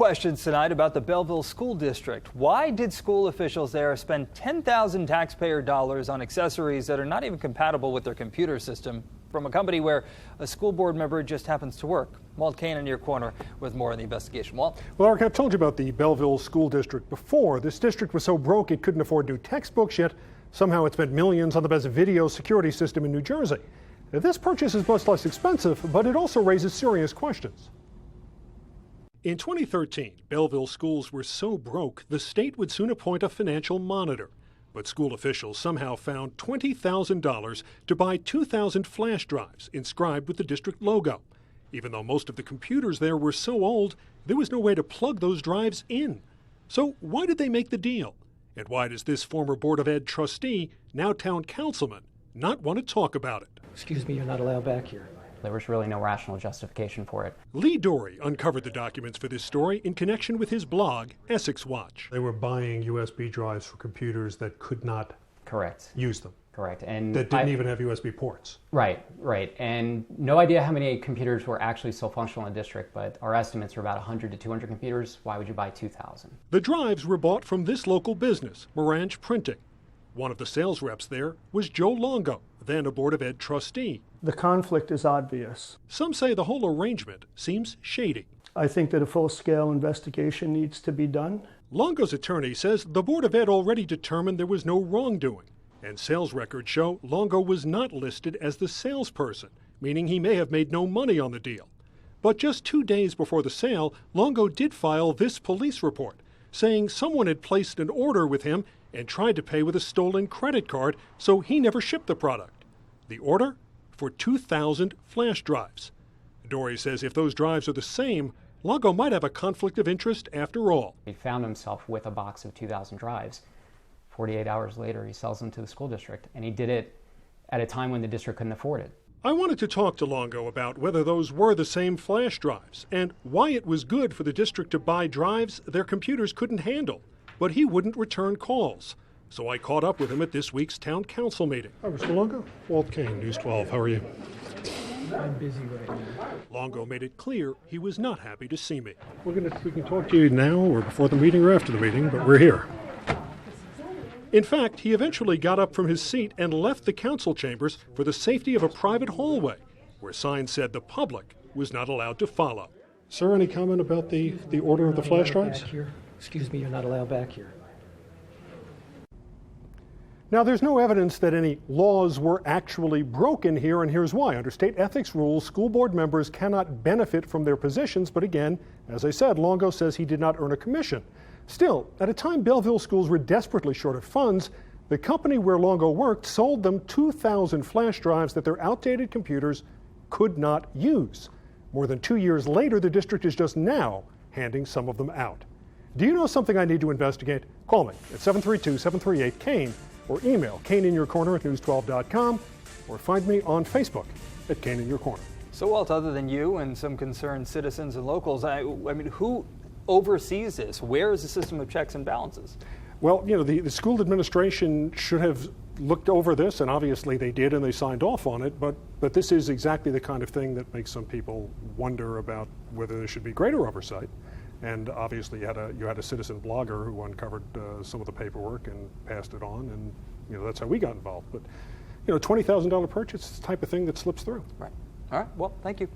Questions tonight about the Belleville School District. Why did school officials there spend 10,000 taxpayer dollars on accessories that are not even compatible with their computer system from a company where a school board member just happens to work? Walt Kane in your corner with more on the investigation. Walt? Well, Eric, I've told you about the Belleville School District before. This district was so broke it couldn't afford new textbooks, yet somehow it spent millions on the best video security system in New Jersey. Now, this purchase is much less expensive, but it also raises serious questions. In 2013, Belleville schools were so broke, the state would soon appoint a financial monitor. But school officials somehow found $20,000 to buy 2,000 flash drives inscribed with the district logo. Even though most of the computers there were so old, there was no way to plug those drives in. So why did they make the deal? And why does this former Board of Ed trustee, now town councilman, not want to talk about it? Excuse me, you're not allowed back here. There was really no rational justification for it. Lee Dory uncovered the documents for this story in connection with his blog, Essex Watch. They were buying USB drives for computers that could not use them. Correct. And that didn't even have USB ports. Right. And no idea how many computers were actually still functional in the district, but our estimates are about 100 to 200 computers. Why would you buy 2,000? The drives were bought from this local business, Morange Printing. One of the sales reps there was Joe Longo, then a Board of Ed trustee. The conflict is obvious. Some say the whole arrangement seems shady. I think that a full-scale investigation needs to be done. Longo's attorney says the Board of Ed already determined there was no wrongdoing, and sales records show Longo was not listed as the salesperson, meaning he may have made no money on the deal. But just 2 days before the sale, Longo did file this police report, saying someone had placed an order with him and tried to pay with a stolen credit card, so he never shipped the product. The order? For 2,000 flash drives. Dory says if those drives are the same, Longo might have a conflict of interest after all. He found himself with a box of 2,000 drives. 48 hours later, he sells them to the school district, and he did it at a time when the district couldn't afford it. I wanted to talk to Longo about whether those were the same flash drives and why it was good for the district to buy drives their computers couldn't handle. But he wouldn't return calls. So I caught up with him at this week's town council meeting. Hi, Mr. Longo. Walt Kane, News 12. How are you? I'm busy right now. Longo made it clear he was not happy to see me. We can talk to you now or before the meeting or after the meeting, but we're here. In fact, he eventually got up from his seat and left the council chambers for the safety of a private hallway, where signs said the public was not allowed to follow. Sir, any comment about the order of the flash drives? Excuse me, you're not allowed back here. Now, there's no evidence that any laws were actually broken here, and here's why. Under state ethics rules, school board members cannot benefit from their positions, but again, as I said, Longo says he did not earn a commission. Still, at a time Belleville schools were desperately short of funds, the company where Longo worked sold them 2,000 flash drives that their outdated computers could not use. More than 2 years later, the district is just now handing some of them out. Do you know something I need to investigate? Call me at 732-738-KANE or email KaneInYourCorner@news12.com or find me on Facebook at Kane In Your Corner. So, Walt, other than you and some concerned citizens and locals, I mean, who oversees this? Where is the system of checks and balances? Well, you know, the school administration should have looked over this, and obviously they did, and they signed off on it, but this is exactly the kind of thing that makes some people wonder about whether there should be greater oversight. And obviously you had a citizen blogger who uncovered some of the paperwork and passed it on, and you know that's how we got involved. But you know, $20,000 purchase is the type of thing that slips through. Right. All right. Well, thank you.